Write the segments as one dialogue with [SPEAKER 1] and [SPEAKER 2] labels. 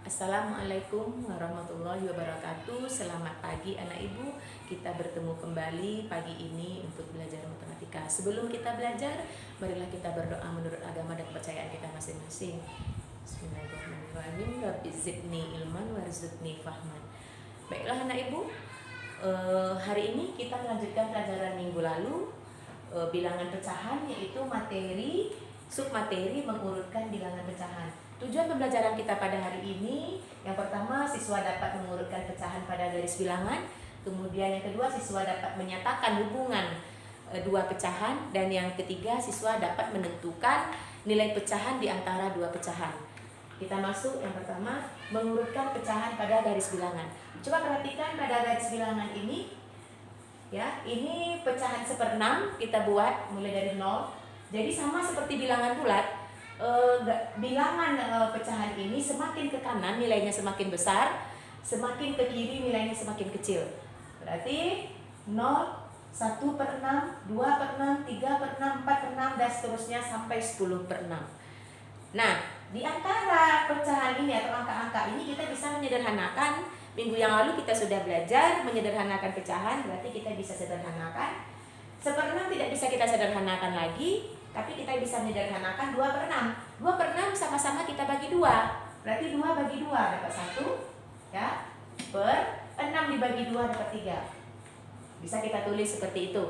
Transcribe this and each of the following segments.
[SPEAKER 1] Assalamualaikum warahmatullahi wabarakatuh. Selamat pagi anak ibu. Kita bertemu kembali pagi ini untuk belajar matematika. Sebelum kita belajar, marilah kita berdoa menurut agama dan kepercayaan kita masing-masing. Bismillahirrahmanirrahim. Rabbi zidni ilman warzuqni fahman. Baiklah anak ibu, hari ini kita melanjutkan pelajaran minggu lalu, bilangan pecahan, yaitu materi submateri mengurutkan bilangan pecahan. Tujuan pembelajaran kita pada hari ini, yang pertama siswa dapat mengurutkan pecahan pada garis bilangan, kemudian yang kedua siswa dapat menyatakan hubungan dua pecahan, dan yang ketiga siswa dapat menentukan nilai pecahan di antara dua pecahan. Kita masuk yang pertama, mengurutkan pecahan pada garis bilangan. Coba perhatikan pada garis bilangan ini, ya, ini pecahan 1/6 kita buat mulai dari 0. Jadi sama seperti bilangan bulat. Bilangan pecahan ini semakin ke kanan nilainya semakin besar, semakin ke kiri nilainya semakin kecil. Berarti 0, 1/6, 2/6, 3/6, 4/6 dan seterusnya sampai 10/6. Nah, di antara pecahan ini atau angka-angka ini kita bisa menyederhanakan. Minggu yang lalu kita sudah belajar menyederhanakan pecahan, berarti kita bisa sederhanakan. 1/6 tidak bisa kita sederhanakan lagi, tapi kita bisa menyederhanakan 2/6. 2/6 sama-sama kita bagi 2. Berarti 2 bagi 2 dapat 1, ya. Per 6 dibagi 2 dapat 3. Bisa kita tulis seperti itu.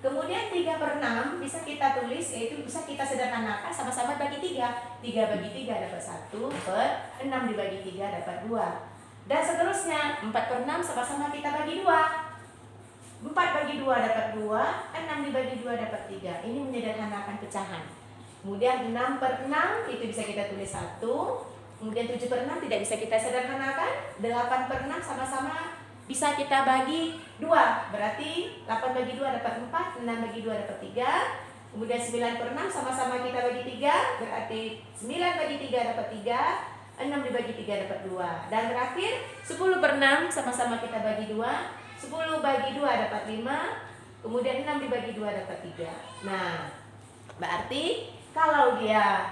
[SPEAKER 1] Kemudian 3/6 bisa kita tulis, yaitu bisa kita sederhanakan sama-sama bagi 3. 3 bagi 3 dapat 1, per 6 dibagi 3 dapat 2. Dan seterusnya, 4/6 sama-sama kita bagi 2. 4 bagi 2 dapat 2, 6 dibagi 2 dapat 3. Ini menyederhanakan pecahan. Kemudian 6/6 itu bisa kita tulis 1. Kemudian 7/6 tidak bisa kita sederhanakan. 8/6 sama-sama bisa kita bagi 2. Berarti 8 bagi 2 dapat 4, 6 bagi 2 dapat 3. Kemudian 9/6 sama-sama kita bagi 3. Berarti 9 bagi 3 dapat 3. 6 dibagi 3 dapat 2. Dan terakhir 10/6 sama-sama kita bagi 2. 10 bagi 2 dapat 5, kemudian 6 dibagi 2 dapat 3. Nah, berarti kalau dia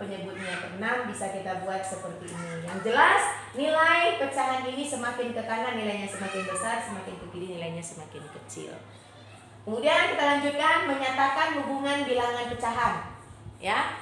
[SPEAKER 1] penyebutnya ke 6 bisa kita buat seperti ini. Yang jelas nilai pecahan ini semakin ke kanan nilainya semakin besar, semakin ke kiri nilainya semakin kecil. Kemudian kita lanjutkan menyatakan hubungan bilangan pecahan. Ya.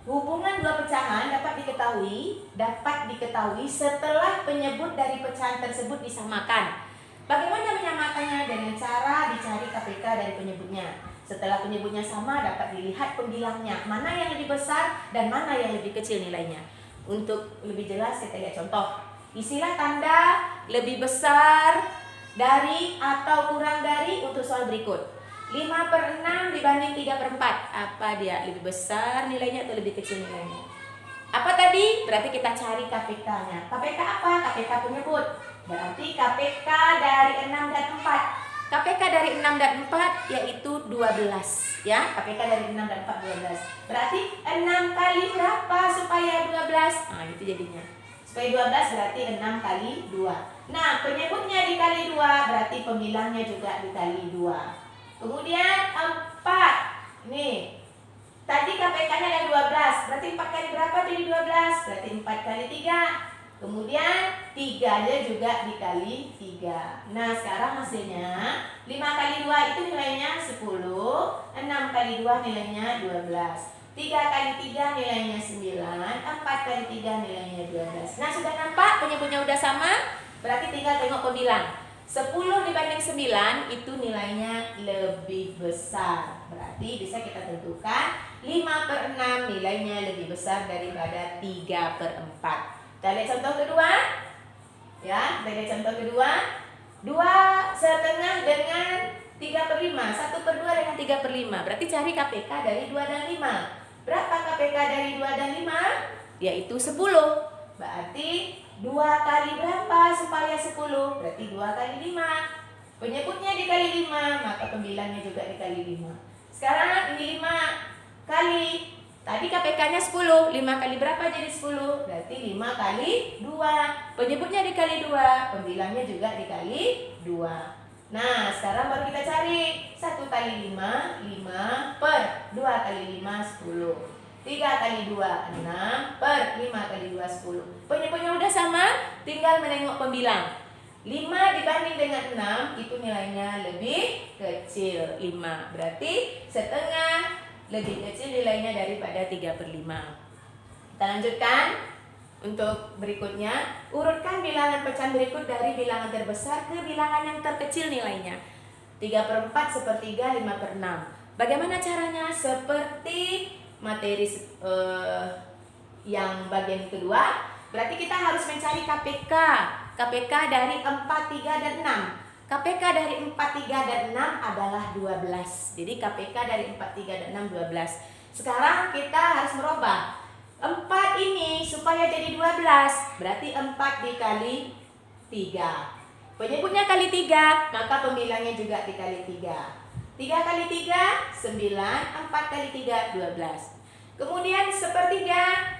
[SPEAKER 1] Hubungan dua pecahan dapat diketahui setelah penyebut dari pecahan tersebut disamakan. Bagaimana menyamakannya? Dengan cara dicari KPK dari penyebutnya. Setelah penyebutnya sama, dapat dilihat pembilangnya, mana yang lebih besar dan mana yang lebih kecil nilainya. Untuk lebih jelas kita lihat contoh. Isilah tanda lebih besar dari atau kurang dari untuk soal berikut. 5/6 dibanding 3/4. Apa dia? Lebih besar nilainya atau lebih kecil nilainya? Apa tadi? Berarti kita cari KPK-nya. KPK apa? KPK penyebut. Berarti KPK dari 6 dan 4. KPK dari 6 dan 4 yaitu 12. Ya, KPK dari 6 dan 4 12. Berarti 6 kali berapa supaya 12? Nah, itu jadinya. Supaya 12 berarti 6 kali 2. Nah, penyebutnya dikali 2 berarti pembilangnya juga dikali 2. Kemudian 4. Nih. Tadi KPK-nya ada 12. Berarti 4 kali berapa jadi 12? Berarti 4 kali 3. Kemudian 3-nya juga dikali 3. Nah, sekarang hasilnya 5 kali 2 itu nilainya 10. 6 kali 2 nilainya 12. 3 kali 3 nilainya 9. 4 kali 3 nilainya 12. Nah, sudah nampak penyebutnya udah sama? Berarti tinggal tengok pembilang. 10 dibanding 9 itu nilainya lebih besar. Berarti bisa kita tentukan 5/6 nilainya lebih besar daripada 3/4. Kita lihat contoh kedua. Ya, kita lihat contoh kedua. 2/2 dengan 3/5. 1/2 dengan 3/5. Berarti cari KPK dari 2 dan 5. Berapa KPK dari 2 dan 5? Yaitu 10. Berarti 2 kali berapa supaya 10? Berarti 2 kali 5. Penyebutnya dikali 5, maka pembilangnya juga dikali 5. Sekarang ini 5 kali. Tadi KPK-nya 10. 5 kali berapa jadi 10? Berarti 5 kali 2. Penyebutnya dikali 2, pembilangnya juga dikali 2. Nah, sekarang baru kita cari. 1 kali 5, 5 per 2 kali 5, 10. 3 kali 2, 6 per 5 kali 2, 10. Penyebutnya udah sama, tinggal menengok pembilang. 5 dibanding dengan 6 itu nilainya lebih kecil 5. Berarti setengah lebih kecil nilainya daripada 3/5. Kita lanjutkan. Untuk berikutnya, urutkan bilangan pecahan berikut dari bilangan terbesar ke bilangan yang terkecil nilainya. 3/4, 1/3, 5/6. Bagaimana caranya? Seperti materi yang bagian kedua, berarti kita harus mencari KPK. KPK dari 4, 3, dan 6. KPK dari 4, 3, dan 6 adalah 12. Jadi KPK dari 4, 3, dan 6 12. Sekarang kita harus merubah 4 ini supaya jadi 12. Berarti 4 dikali 3. Penyebutnya kali 3, maka pembilangnya juga dikali 3. 3 kali 3, 9. 4 kali 3, 12. Kemudian 1/3.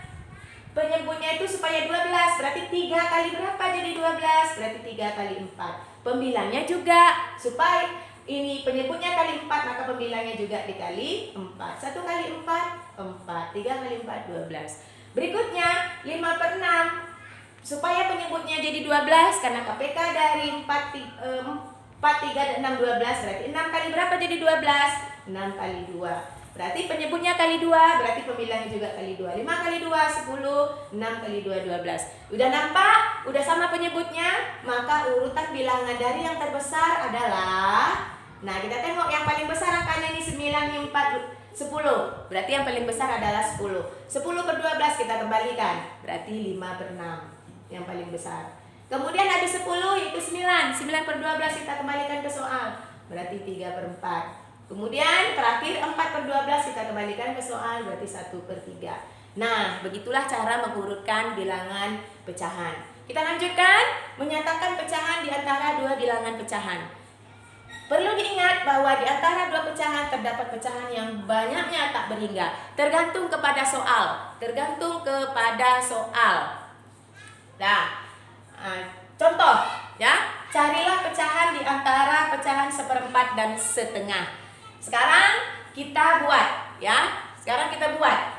[SPEAKER 1] Penyebutnya itu supaya 12. Berarti 3 kali berapa jadi 12? Berarti 3 kali 4. Pembilangnya juga supaya ini penyebutnya kali 4, maka pembilangnya juga dikali 4. 1 kali 4, 4. 3 kali 4, 12. Berikutnya 5/6. Supaya penyebutnya jadi 12, karena KPK dari 4, 3, dan 6, 12. Berarti 6 kali berapa jadi 12? 6 kali 2. Berarti penyebutnya kali 2, berarti pembilangnya juga kali 2. 5 kali 2, 10. 6 kali 2, 12. Udah nampak? Udah sama penyebutnya? Maka urutan bilangan dari yang terbesar adalah, nah kita tengok yang paling besar angkanya ini 9, 4, 10. Berarti yang paling besar adalah 10. 10 per 12 kita kembalikan. Berarti 5/6 yang paling besar. Kemudian ada 10 yaitu 9. 9 per 12 kita kembalikan ke soal. Berarti 3/4. Kemudian terakhir 4 per 12 kita kembalikan ke soal. Berarti 1/3. Nah, begitulah cara mengurutkan bilangan pecahan. Kita lanjutkan menyatakan pecahan di antara dua bilangan pecahan. Perlu diingat bahwa di antara dua pecahan terdapat pecahan yang banyaknya tak berhingga. Tergantung kepada soal. Nah, contoh ya, carilah pecahan di antara pecahan 1/4 dan setengah. Sekarang kita buat ya.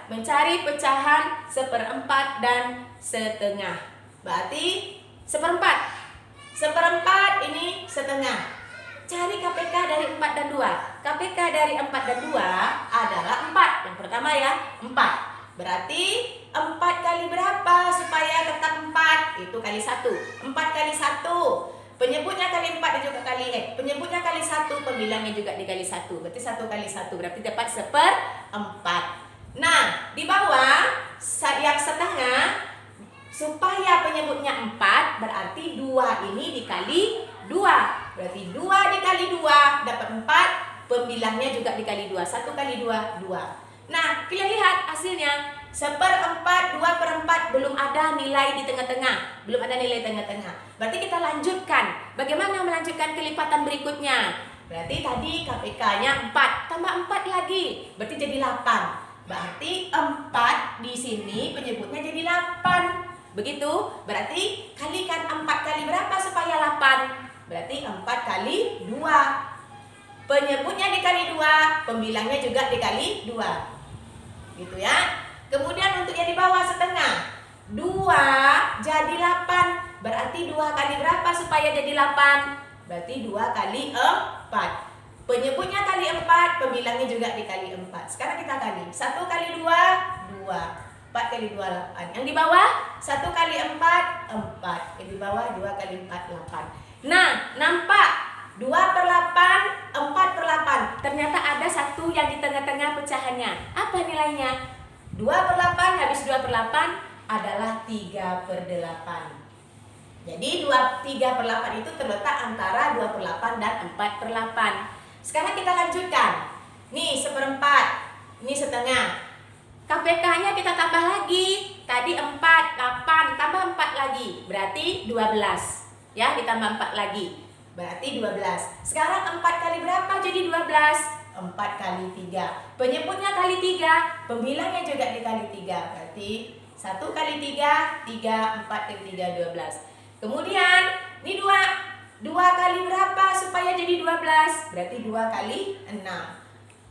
[SPEAKER 1] Mencari pecahan 1/4 dan setengah. Berarti 1/4. 1/4 ini setengah. Cari KPK dari 4 dan 2. KPK dari 4 dan 2 adalah 4. Yang pertama ya, 4. Berarti 4 kali berapa supaya tetap 4? Itu kali 1. 4 kali 1. Penyebutnya kali 4 dan juga kali penyebutnya kali 1, pembilangnya juga dikali 1. Berarti 1 kali 1 berarti dapat 1/4. Nah, di bawah yang setengah, supaya penyebutnya 4 berarti 2 ini dikali 2. Berarti 2 dikali 2 dapat 4. Pembilangnya juga dikali 2. 1 kali 2, 2. Nah, kita lihat hasilnya. 1/4, 2/4 belum ada nilai di tengah-tengah. Berarti kita lanjutkan. Bagaimana melanjutkan kelipatan berikutnya? Berarti tadi KPK-nya 4. Tambah 4 lagi. Berarti jadi 8. Berarti 4 di sini penyebutnya jadi 8. Begitu. Berarti kalikan 4 kali berapa supaya 8? Berarti 4 kali 2. Penyebutnya dikali 2, pembilangnya juga dikali 2. Gitu ya. Kemudian untuk yang di bawah setengah, 2 jadi 8. Berarti 2 kali berapa supaya jadi 8? Berarti 2 kali 4. Penyebutnya kali 4, pembilangnya juga dikali 4. Sekarang kita kali. 1 kali 2, 2. 4 kali 2, 8. Yang di bawah 1 kali 4, 4. Yang di bawah 2 kali 4, 8. Nah, nampak 2/8, 4/8. Ternyata ada satu yang di tengah-tengah pecahannya. Apa nilainya? 2/8 habis 2/8 adalah 3/8. Jadi 3/8 itu terletak antara 2/8 dan 4/8. Sekarang kita lanjutkan. Nih 1/4, ini setengah. KPK-nya kita tambah lagi. Tadi 4, 8, tambah 4 lagi. Berarti 12. Ya, ditambah 4 lagi. Berarti 12. Sekarang 4 kali berapa jadi 12? 4 kali 3. Penyebutnya kali 3, pembilangnya juga dikali 3. Berarti 1 kali 3, 3, 4 kali 3, 12. Kemudian, ini 2. 2 kali berapa supaya jadi 12? Berarti 2 kali 6.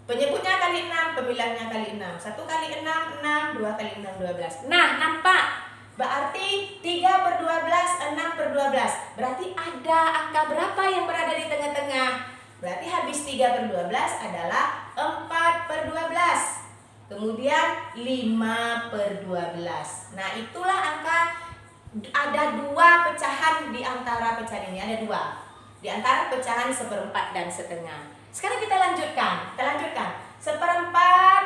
[SPEAKER 1] Penyebutnya kali 6, pemilahnya kali 6. 1 kali 6, 6, 2 kali 6, 12. Nah, nampak? Berarti 3 per 12, 6 per 12. Berarti ada angka berapa yang berada di tengah-tengah? Berarti habis 3 per 12 adalah 4 per 12. Kemudian 5 per 12. Nah, itulah angka. Ada 2 pecahan di antara pecahan ini. Ada 2. Di antara pecahan seperempat dan setengah. Sekarang kita lanjutkan. Seperempat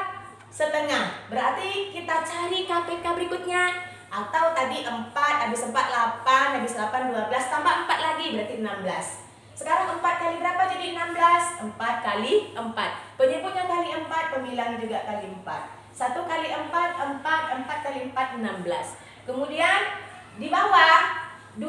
[SPEAKER 1] setengah. Berarti kita cari KPK berikutnya. Atau tadi 4, habis 4 8, habis 8 12, tambah 4 lagi berarti 16. Sekarang 4 kali berapa jadi 16? 4 kali 4. Penyebutnya kali 4, pemilahnya juga kali 4. 1 kali 4, 4 kali 4, 16. Kemudian di bawah 2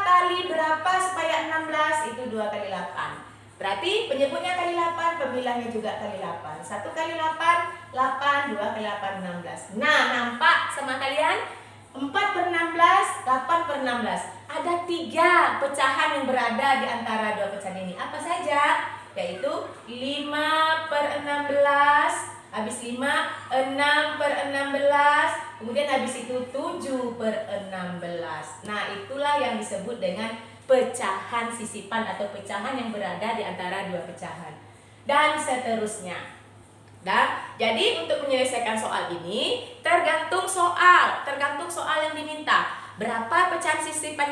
[SPEAKER 1] kali berapa supaya 16? Itu 2 kali 8. Berarti penyebutnya kali 8, pemilahnya juga kali 8. 1 kali 8, 8, 2 kali 8, 16. Nah, nampak sama kalian? 4 per 16, 8 per 16. Ada 3 pecahan yang berada di antara 2 pecahan ini. Apa saja? Yaitu 5 per 16, habis 5, 6 per 16, kemudian habis itu 7 per 16. Nah, itulah yang disebut dengan pecahan sisipan atau pecahan yang berada di antara 2 pecahan. Dan seterusnya. Jadi untuk menyelesaikan soal ini tergantung soal yang diminta. Berapa pecahan sisipan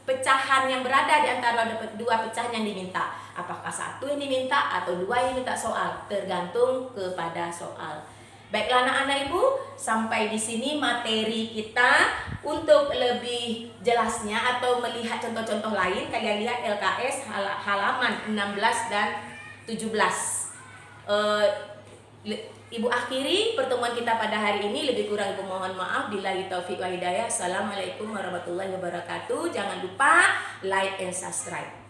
[SPEAKER 1] pecahan yang berada di antara 2 pecahan yang diminta? Apakah 1 yang diminta atau 2 yang diminta soal? Tergantung kepada soal. Baiklah anak-anak ibu, sampai di sini materi kita. Untuk lebih jelasnya atau melihat contoh-contoh lain, kalian lihat LKS halaman 16 dan 17. Ibu akhiri pertemuan kita pada hari ini. Lebih kurang ibu mohon maaf. Billahi taufiq wal hidayah. Assalamualaikum warahmatullahi wabarakatuh. Jangan lupa like and subscribe.